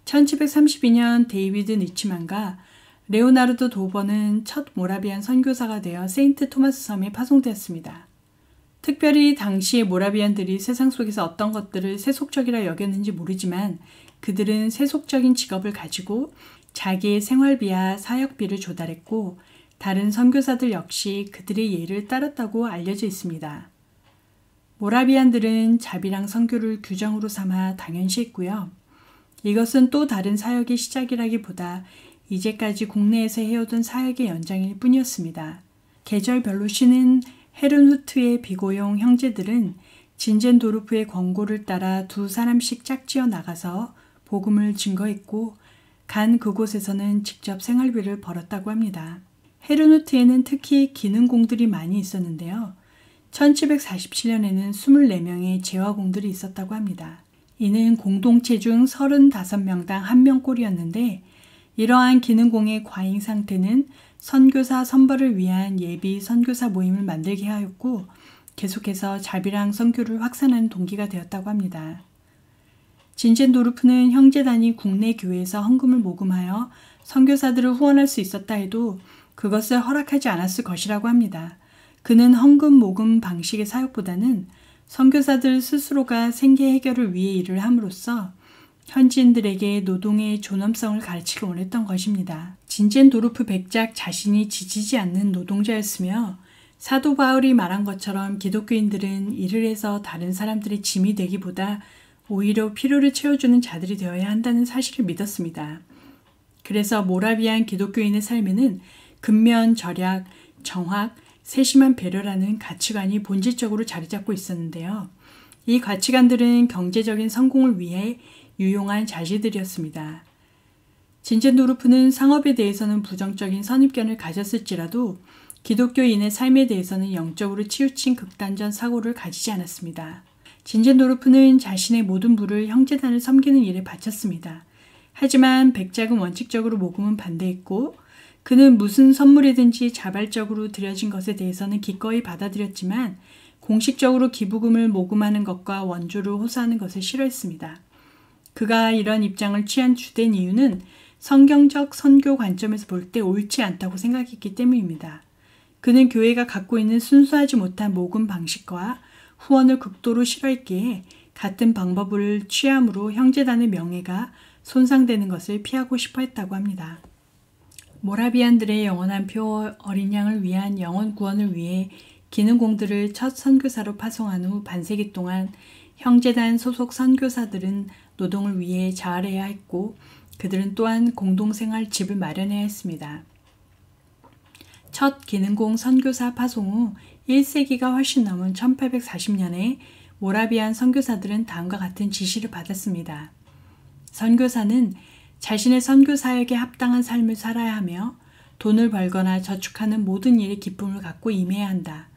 1732년 데이비드 니치만과 레오나르도 도버는 첫 모라비안 선교사가 되어 세인트 토마스 섬에 파송되었습니다. 특별히 당시의 모라비안들이 세상 속에서 어떤 것들을 세속적이라 여겼는지 모르지만 그들은 세속적인 직업을 가지고 자기의 생활비와 사역비를 조달했고 다른 선교사들 역시 그들의 예를 따랐다고 알려져 있습니다. 모라비안들은 자비랑 선교를 규정으로 삼아 당연시했고요. 이것은 또 다른 사역의 시작이라기보다 이제까지 국내에서 해오던 사역의 연장일 뿐이었습니다. 계절별로 쉬는 헤르누트의 비고용 형제들은 진젠도르프의 권고를 따라 2사람씩 짝지어 나가서 복음을 증거했고 간 그곳에서는 직접 생활비를 벌었다고 합니다. 헤르누트에는 특히 기능공들이 많이 있었는데요. 1747년에는 24명의 재화공들이 있었다고 합니다. 이는 공동체 중 35명당 1명꼴이었는데 이러한 기능공의 과잉 상태는 선교사 선발을 위한 예비 선교사 모임을 만들게 하였고 계속해서 자비랑 선교를 확산하는 동기가 되었다고 합니다. 진젠도르프는 형제단이 국내 교회에서 헌금을 모금하여 선교사들을 후원할 수 있었다 해도 그것을 허락하지 않았을 것이라고 합니다. 그는 헌금 모금 방식의 사역보다는 선교사들 스스로가 생계 해결을 위해 일을 함으로써 현지인들에게 노동의 존엄성을 가르치기 원했던 것입니다. 진젠도르프 백작 자신이 지치지 않는 노동자였으며 사도 바울이 말한 것처럼 기독교인들은 일을 해서 다른 사람들의 짐이 되기보다 오히려 필요를 채워주는 자들이 되어야 한다는 사실을 믿었습니다. 그래서 모라비안 기독교인의 삶에는 근면, 절약, 정확, 세심한 배려라는 가치관이 본질적으로 자리 잡고 있었는데요. 이 가치관들은 경제적인 성공을 위해 유용한 자질들이었습니다. 진젠도르프는 상업에 대해서는 부정적인 선입견을 가졌을지라도 기독교인의 삶에 대해서는 영적으로 치우친 극단적 사고를 가지지 않았습니다. 진젠도르프는 자신의 모든 부를 형제단을 섬기는 일에 바쳤습니다. 하지만 백작은 원칙적으로 모금은 반대했고 그는 무슨 선물이든지 자발적으로 드려진 것에 대해서는 기꺼이 받아들였지만 공식적으로 기부금을 모금하는 것과 원조를 호소하는 것을 싫어했습니다. 그가 이런 입장을 취한 주된 이유는 성경적 선교 관점에서 볼 때 옳지 않다고 생각했기 때문입니다. 그는 교회가 갖고 있는 순수하지 못한 모금 방식과 후원을 극도로 싫어했기에 같은 방법을 취함으로 형제단의 명예가 손상되는 것을 피하고 싶어 했다고 합니다. 모라비안들의 영원한 표 어린 양을 위한 영혼 구원을 위해 기능공들을 첫 선교사로 파송한 후 반세기 동안 형제단 소속 선교사들은 노동을 위해 자활해야 했고 그들은 또한 공동생활 집을 마련해야 했습니다. 첫 기능공 선교사 파송 후 1세기가 훨씬 넘은 1840년에 모라비안 선교사들은 다음과 같은 지시를 받았습니다. 선교사는 자신의 선교 사역에 합당한 삶을 살아야 하며 돈을 벌거나 저축하는 모든 일에 기쁨을 갖고 임해야 한다.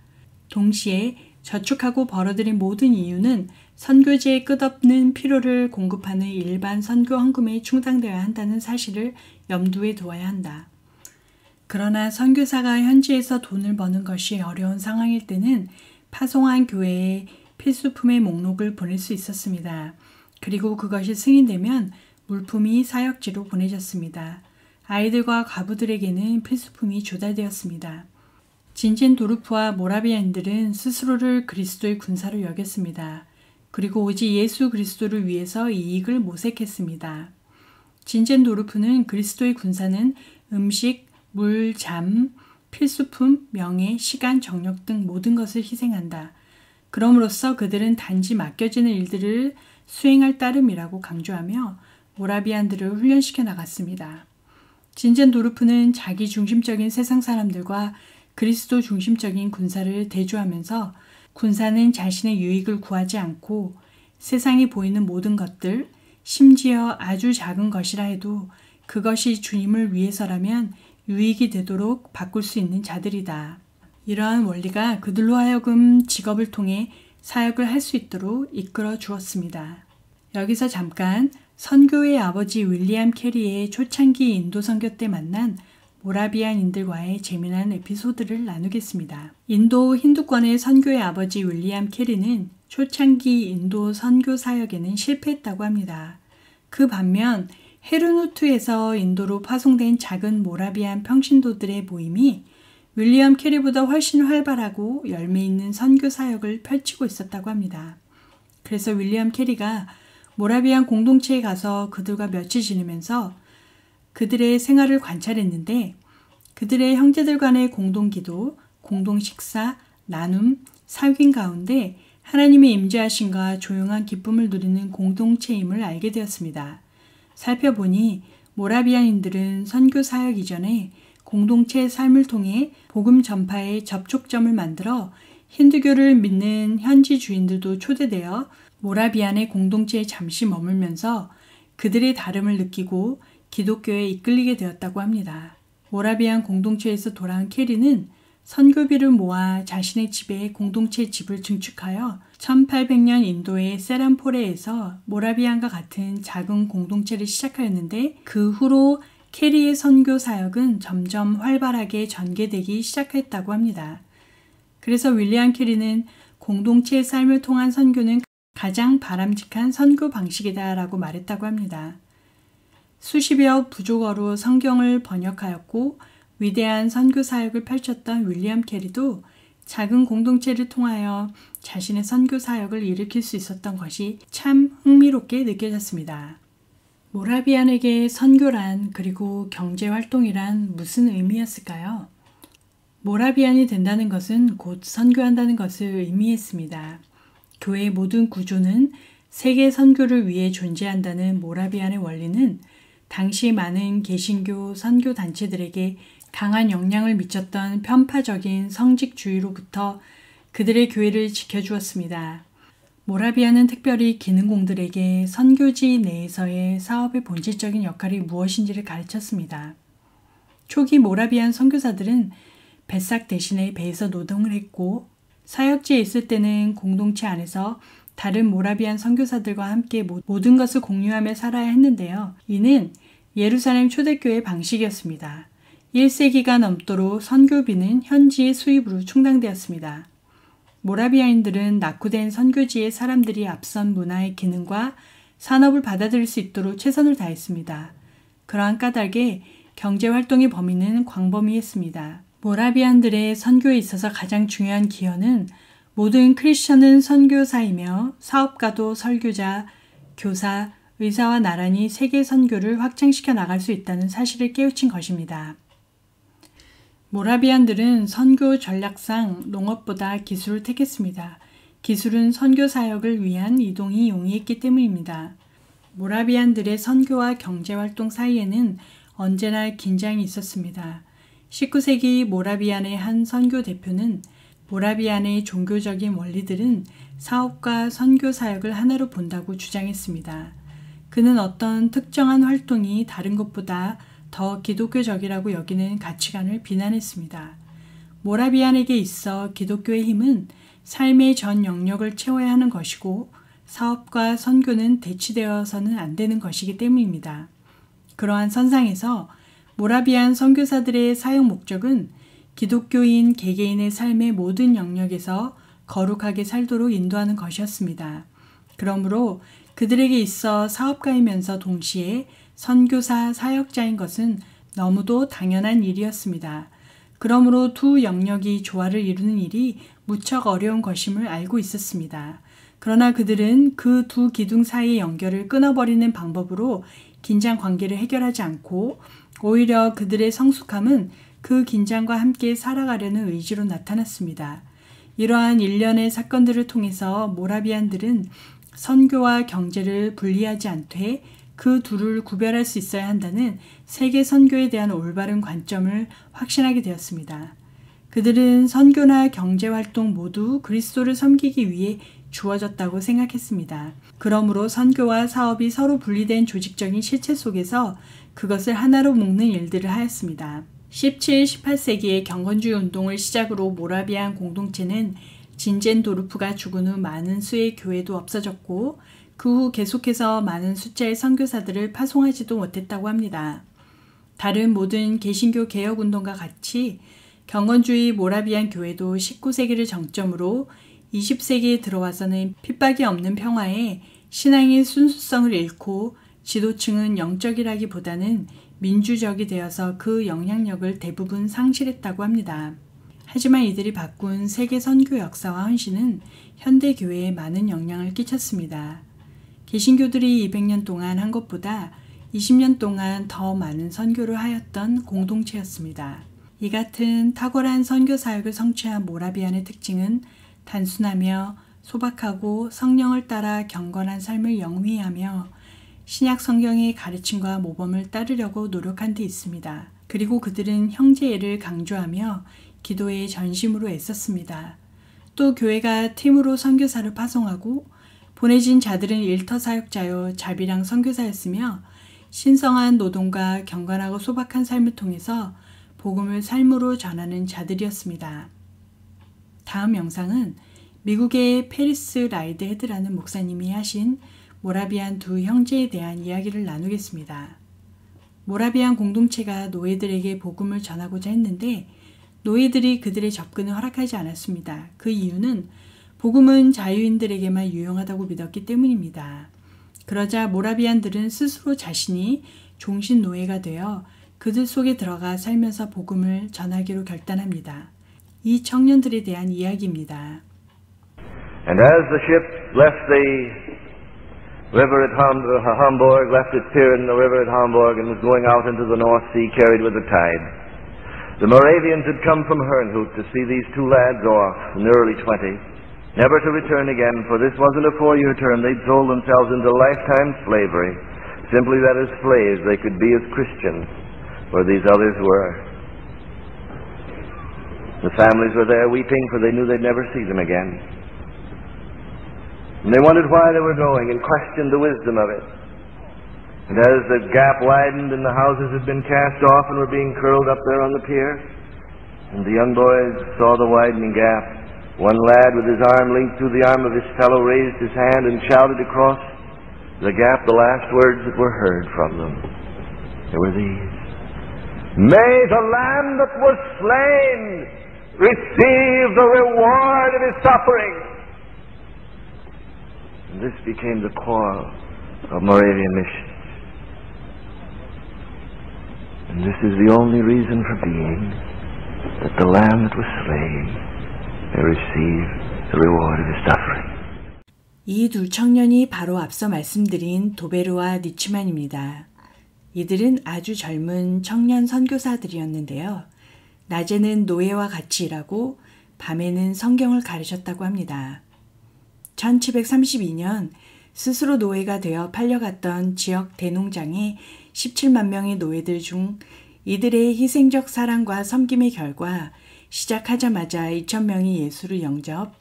동시에 저축하고 벌어들인 모든 이유는 선교지의 끝없는 필요를 공급하는 일반 선교 헌금에 충당되어야 한다는 사실을 염두에 두어야 한다. 그러나 선교사가 현지에서 돈을 버는 것이 어려운 상황일 때는 파송한 교회에 필수품의 목록을 보낼 수 있었습니다. 그리고 그것이 승인되면 물품이 사역지로 보내졌습니다. 아이들과 과부들에게는 필수품이 조달되었습니다. 진젠도르프와 모라비안들은 스스로를 그리스도의 군사로 여겼습니다. 그리고 오직 예수 그리스도를 위해서 이익을 모색했습니다. 진젠도르프는 그리스도의 군사는 음식, 물, 잠, 필수품, 명예, 시간, 정력 등 모든 것을 희생한다. 그럼으로써 그들은 단지 맡겨지는 일들을 수행할 따름이라고 강조하며 모라비안들을 훈련시켜 나갔습니다. 진젠도르프는 자기 중심적인 세상 사람들과 그리스도 중심적인 군사를 대조하면서 군사는 자신의 유익을 구하지 않고 세상에 보이는 모든 것들, 심지어 아주 작은 것이라 해도 그것이 주님을 위해서라면 유익이 되도록 바꿀 수 있는 자들이다. 이러한 원리가 그들로 하여금 직업을 통해 사역을 할 수 있도록 이끌어 주었습니다. 여기서 잠깐 선교의 아버지 윌리엄 캐리의 초창기 인도 선교 때 만난 모라비안인들과의 재미난 에피소드를 나누겠습니다. 인도 힌두권의 선교의 아버지 윌리엄 캐리는 초창기 인도 선교 사역에는 실패했다고 합니다. 그 반면 헤르누트에서 인도로 파송된 작은 모라비안 평신도들의 모임이 윌리엄 캐리보다 훨씬 활발하고 열매 있는 선교 사역을 펼치고 있었다고 합니다. 그래서 윌리엄 캐리가 모라비안 공동체에 가서 그들과 며칠 지내면서 그들의 생활을 관찰했는데 그들의 형제들 간의 공동기도, 공동식사, 나눔, 사귐 가운데 하나님의 임재하심과 조용한 기쁨을 누리는 공동체임을 알게 되었습니다. 살펴보니 모라비안인들은 선교 사역 이전에 공동체의 삶을 통해 복음 전파의 접촉점을 만들어 힌두교를 믿는 현지 주인들도 초대되어 모라비안의 공동체에 잠시 머물면서 그들의 다름을 느끼고 기독교에 이끌리게 되었다고 합니다. 모라비안 공동체에서 돌아온 캐리는 선교비를 모아 자신의 집에 공동체 집을 증축하여 1800년 인도의 세람포레에서 모라비안과 같은 작은 공동체를 시작하였는데 그 후로 캐리의 선교 사역은 점점 활발하게 전개되기 시작했다고 합니다. 그래서 윌리엄 캐리는 공동체의 삶을 통한 선교는 가장 바람직한 선교 방식이다라고 말했다고 합니다. 수십여 부족어로 성경을 번역하였고 위대한 선교 사역을 펼쳤던 윌리엄 캐리도 작은 공동체를 통하여 자신의 선교 사역을 일으킬 수 있었던 것이 참 흥미롭게 느껴졌습니다. 모라비안에게 선교란 그리고 경제활동이란 무슨 의미였을까요? 모라비안이 된다는 것은 곧 선교한다는 것을 의미했습니다. 교회의 모든 구조는 세계 선교를 위해 존재한다는 모라비안의 원리는 당시 많은 개신교 선교 단체들에게 강한 영향을 미쳤던 편파적인 성직주의로부터 그들의 교회를 지켜주었습니다. 모라비안은 특별히 기능공들에게 선교지 내에서의 사업의 본질적인 역할이 무엇인지를 가르쳤습니다. 초기 모라비안 선교사들은 뱃삭 대신에 배에서 노동을 했고 사역지에 있을 때는 공동체 안에서 다른 모라비안 선교사들과 함께 모든 것을 공유하며 살아야 했는데요. 이는 예루살렘 초대교회의 방식이었습니다. 1세기가 넘도록 선교비는 현지의 수입으로 충당되었습니다. 모라비아인들은 낙후된 선교지의 사람들이 앞선 문화의 기능과 산업을 받아들일 수 있도록 최선을 다했습니다. 그러한 까닭에 경제활동의 범위는 광범위했습니다. 모라비안들의 선교에 있어서 가장 중요한 기여는 모든 크리스천은 선교사이며 사업가도 설교자, 교사, 의사와 나란히 세계 선교를 확장시켜 나갈 수 있다는 사실을 깨우친 것입니다. 모라비안들은 선교 전략상 농업보다 기술을 택했습니다. 기술은 선교 사역을 위한 이동이 용이했기 때문입니다. 모라비안들의 선교와 경제활동 사이에는 언제나 긴장이 있었습니다. 19세기 모라비안의 한 선교 대표는 모라비안의 종교적인 원리들은 사업과 선교 사역을 하나로 본다고 주장했습니다. 그는 어떤 특정한 활동이 다른 것보다 더 기독교적이라고 여기는 가치관을 비난했습니다. 모라비안에게 있어 기독교의 힘은 삶의 전 영역을 채워야 하는 것이고 사업과 선교는 대치되어서는 안 되는 것이기 때문입니다. 그러한 선상에서 모라비안 선교사들의 사역 목적은 기독교인 개개인의 삶의 모든 영역에서 거룩하게 살도록 인도하는 것이었습니다. 그러므로 그들에게 있어 사업가이면서 동시에 선교사 사역자인 것은 너무도 당연한 일이었습니다. 그러므로 두 영역이 조화를 이루는 일이 무척 어려운 것임을 알고 있었습니다. 그러나 그들은 그 두 기둥 사이의 연결을 끊어버리는 방법으로 긴장 관계를 해결하지 않고 오히려 그들의 성숙함은 그 긴장과 함께 살아가려는 의지로 나타났습니다. 이러한 일련의 사건들을 통해서 모라비안들은 선교와 경제를 분리하지 않되 그 둘을 구별할 수 있어야 한다는 세계 선교에 대한 올바른 관점을 확신하게 되었습니다. 그들은 선교나 경제활동 모두 그리스도를 섬기기 위해 주어졌다고 생각했습니다. 그러므로 선교와 사업이 서로 분리된 조직적인 실체 속에서 그것을 하나로 묶는 일들을 하였습니다. 17, 18세기의 경건주의 운동을 시작으로 모라비안 공동체는 진젠도르프가 죽은 후 많은 수의 교회도 없어졌고 그 후 계속해서 많은 숫자의 선교사들을 파송하지도 못했다고 합니다. 다른 모든 개신교 개혁운동과 같이 경건주의 모라비안 교회도 19세기를 정점으로 20세기에 들어와서는 핍박이 없는 평화에 신앙의 순수성을 잃고 지도층은 영적이라기보다는 민주적이 되어서 그 영향력을 대부분 상실했다고 합니다. 하지만 이들이 바꾼 세계 선교 역사와 헌신은 현대 교회에 많은 영향을 끼쳤습니다. 개신교들이 200년 동안 한 것보다 20년 동안 더 많은 선교를 하였던 공동체였습니다. 이 같은 탁월한 선교 사역을 성취한 모라비안의 특징은 단순하며 소박하고 성령을 따라 경건한 삶을 영위하며 신약 성경의 가르침과 모범을 따르려고 노력한 데 있습니다. 그리고 그들은 형제애를 강조하며 기도에 전심으로 애썼습니다. 또 교회가 팀으로 선교사를 파송하고 보내진 자들은 일터 사역자요 자비랑 선교사였으며 신성한 노동과 경건하고 소박한 삶을 통해서 복음을 삶으로 전하는 자들이었습니다. 다음 영상은 미국의 페리스 라이드 헤드라는 목사님이 하신 모라비안 두 형제에 대한 이야기를 나누겠습니다. 모라비안 공동체가 노예들에게 복음을 전하고자 했는데 노예들이 그들의 접근을 허락하지 않았습니다. 그 이유는 복음은 자유인들에게만 유용하다고 믿었기 때문입니다. 그러자 모라비안들은 스스로 자신이 종신 노예가 되어 그들 속에 들어가 살면서 복음을 전하기로 결단합니다. 이 청년들에 대한 이야기입니다. And as the ship left the river at Hamburg, left its pier in the river at Hamburg and was going out into the North Sea carried with the tide, The Moravians had come from Herrnhut to see these two lads off in the early 20s, never to return again, for this wasn't a 4-year term. They'd sold themselves into lifetime slavery, simply that as slaves they could be as Christians, where these others were. The families were there weeping, for they knew they'd never see them again. And they wondered why they were going and questioned the wisdom of it. And as the gap widened and the houses had been cast off and were being curled up there on the pier, and the young boys saw the widening gap, one lad with his arm linked through the arm of his fellow raised his hand and shouted across the gap the last words that were heard from them. They were these: "May the Lamb that was slain receive the reward of his suffering." And this became the core of Moravian mission. And this is the only reason for being, that the Lamb that was slain may receive the reward of his suffering. 이 두 청년이 바로 앞서 말씀드린 도베르와 니츠만입니다. 이들은 아주 젊은 청년 선교사들이었는데요. 낮에는 노예와 같이 일하고 밤에는 성경을 가르쳤다고 합니다. 1732년 스스로 노예가 되어 팔려갔던 지역 대농장의 17만 명의 노예들 중 이들의 희생적 사랑과 섬김의 결과 시작하자마자 2,000명이 예수를 영접,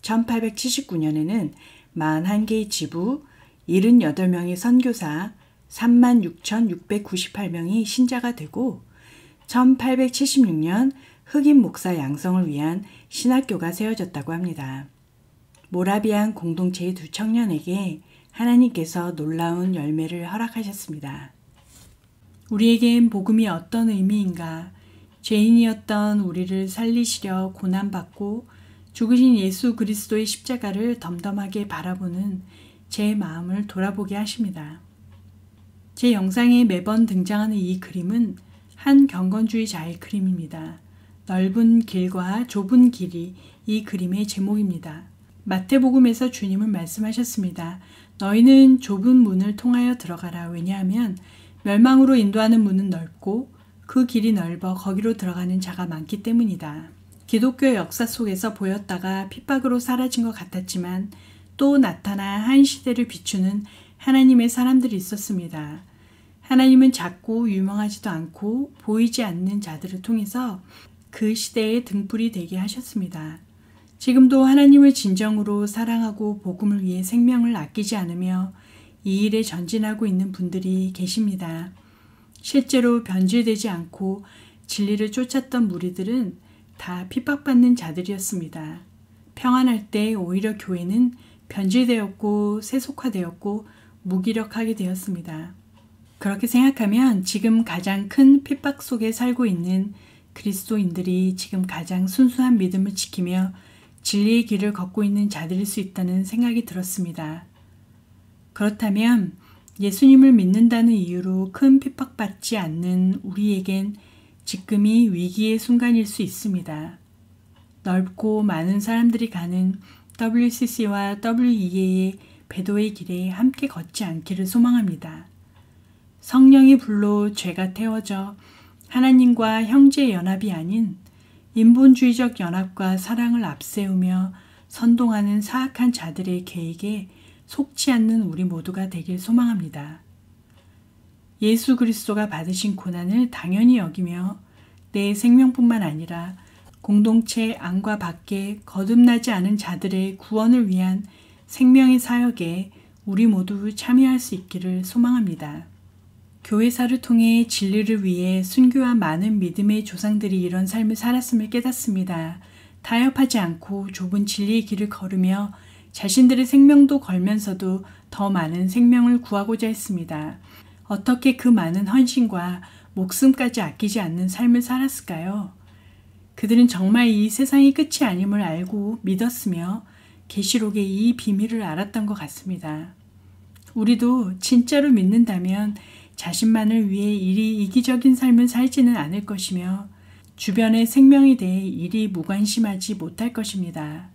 1879년에는 41개의 지부, 78명의 선교사, 36,698명이 신자가 되고 1876년 흑인 목사 양성을 위한 신학교가 세워졌다고 합니다. 모라비안 공동체의 두 청년에게 하나님께서 놀라운 열매를 허락하셨습니다. 우리에겐 복음이 어떤 의미인가? 죄인이었던 우리를 살리시려 고난받고 죽으신 예수 그리스도의 십자가를 덤덤하게 바라보는 제 마음을 돌아보게 하십니다. 제 영상에 매번 등장하는 이 그림은 한 경건주의자의 그림입니다. 넓은 길과 좁은 길이 이 그림의 제목입니다. 마태복음에서 주님은 말씀하셨습니다. 너희는 좁은 문을 통하여 들어가라. 왜냐하면 멸망으로 인도하는 문은 넓고 그 길이 넓어 거기로 들어가는 자가 많기 때문이다. 기독교 역사 속에서 보였다가 핍박으로 사라진 것 같았지만 또 나타나 한 시대를 비추는 하나님의 사람들이 있었습니다. 하나님은 작고 유명하지도 않고 보이지 않는 자들을 통해서 그 시대의 등불이 되게 하셨습니다. 지금도 하나님을 진정으로 사랑하고 복음을 위해 생명을 아끼지 않으며 이 일에 전진하고 있는 분들이 계십니다. 실제로 변질되지 않고 진리를 쫓았던 무리들은 다 핍박받는 자들이었습니다. 평안할 때 오히려 교회는 변질되었고 세속화되었고 무기력하게 되었습니다. 그렇게 생각하면 지금 가장 큰 핍박 속에 살고 있는 그리스도인들이 지금 가장 순수한 믿음을 지키며 진리의 길을 걷고 있는 자들일 수 있다는 생각이 들었습니다. 그렇다면 예수님을 믿는다는 이유로 큰 핍박받지 않는 우리에겐 지금이 위기의 순간일 수 있습니다. 넓고 많은 사람들이 가는 WCC와 WEA의 배도의 길에 함께 걷지 않기를 소망합니다. 성령의 불로 죄가 태워져 하나님과 형제의 연합이 아닌 인본주의적 연합과 사랑을 앞세우며 선동하는 사악한 자들의 계획에 속지 않는 우리 모두가 되길 소망합니다. 예수 그리스도가 받으신 고난을 당연히 여기며 내 생명뿐만 아니라 공동체 안과 밖에 거듭나지 않은 자들의 구원을 위한 생명의 사역에 우리 모두 참여할 수 있기를 소망합니다. 교회사를 통해 진리를 위해 순교한 많은 믿음의 조상들이 이런 삶을 살았음을 깨닫습니다. 타협하지 않고 좁은 진리의 길을 걸으며 자신들의 생명도 걸면서도 더 많은 생명을 구하고자 했습니다. 어떻게 그 많은 헌신과 목숨까지 아끼지 않는 삶을 살았을까요? 그들은 정말 이 세상이 끝이 아님을 알고 믿었으며 계시록의 이 비밀을 알았던 것 같습니다. 우리도 진짜로 믿는다면 자신만을 위해 이리 이기적인 삶을 살지는 않을 것이며 주변의 생명에 대해 이리 무관심하지 못할 것입니다.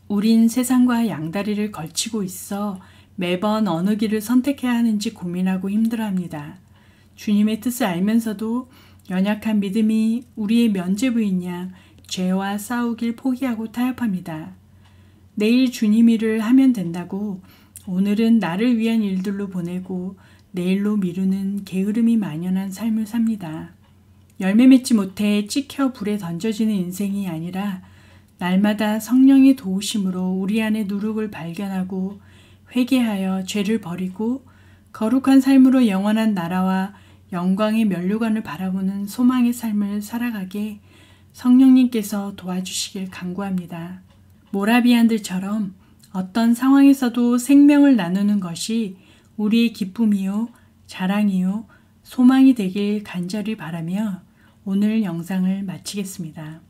우린 세상과 양다리를 걸치고 있어 매번 어느 길을 선택해야 하는지 고민하고 힘들어합니다. 주님의 뜻을 알면서도 연약한 믿음이 우리의 면죄부인 양 죄와 싸우길 포기하고 타협합니다. 내일 주님 일을 하면 된다고 오늘은 나를 위한 일들로 보내고 내일로 미루는 게으름이 만연한 삶을 삽니다. 열매 맺지 못해 찍혀 불에 던져지는 인생이 아니라 날마다 성령의 도우심으로 우리 안에 누룩을 발견하고 회개하여 죄를 버리고 거룩한 삶으로 영원한 나라와 영광의 면류관을 바라보는 소망의 삶을 살아가게 성령님께서 도와주시길 간구합니다. 모라비안들처럼 어떤 상황에서도 생명을 나누는 것이 우리의 기쁨이요, 자랑이요, 소망이 되길 간절히 바라며 오늘 영상을 마치겠습니다.